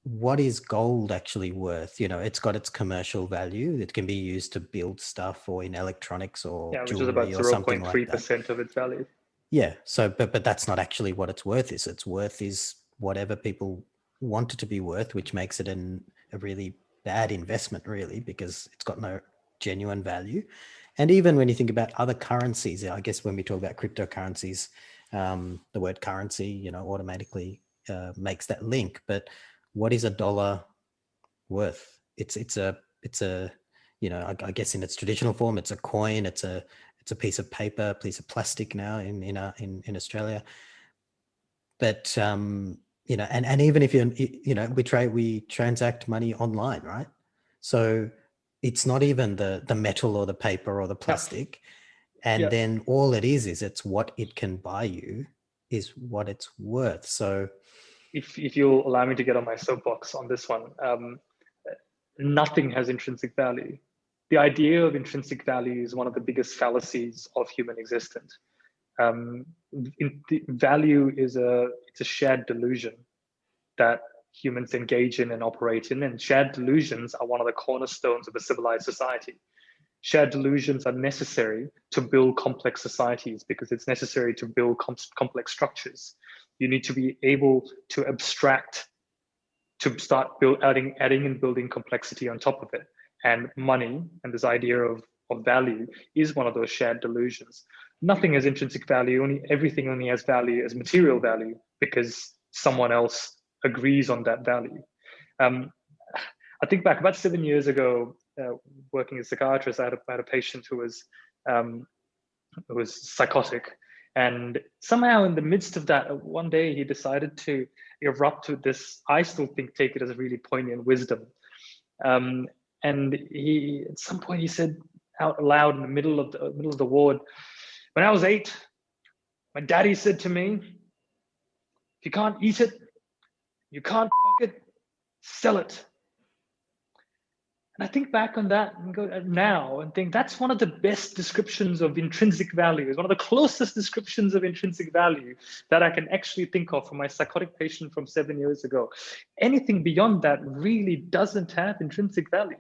what is gold actually worth? It's got its commercial value. It can be used to build stuff or in electronics or Yeah, which is about jewelry or something like that. 0.3% of its value. Yeah. So, but that's not actually what its worth is. Its worth is whatever people want it to be worth, which makes it a really bad investment, really, because it's got no genuine value. And even when you think about other currencies, I guess when we talk about cryptocurrencies, the word currency, automatically makes that link. But what is a dollar worth? It's a I guess in its traditional form, it's a coin. It's a piece of paper, piece of plastic now in Australia. But and even if we transact money online, right? So it's not even the metal or the paper or the plastic. And then all it is it's what it can buy you is what it's worth. So if you'll allow me to get on my soapbox on this one, nothing has intrinsic value. The idea of intrinsic value is one of the biggest fallacies of human existence. Value is it's a shared delusion that humans engage in and operate in, and shared delusions are one of the cornerstones of a civilized society. Shared delusions are necessary to build complex societies because it's necessary to build complex structures. You need to be able to abstract to start adding and building complexity on top of it. And money and this idea of value is one of those shared delusions. Nothing has intrinsic value. Everything only has value as material value because someone else agrees on that value. I think back about 7 years ago, working as a psychiatrist, I had a patient who was psychotic. And somehow in the midst of that, one day he decided to erupt with this, I still take it as a really poignant wisdom. And he, at some point he said out loud in the middle of the ward, when I was 8, my daddy said to me, if you can't eat it, you can't fuck it, sell it. And I think back on that and go now and think that's one of the best descriptions of intrinsic value. It's one of the closest descriptions of intrinsic value that I can actually think of for my psychotic patient from 7 years ago. Anything beyond that really doesn't have intrinsic value.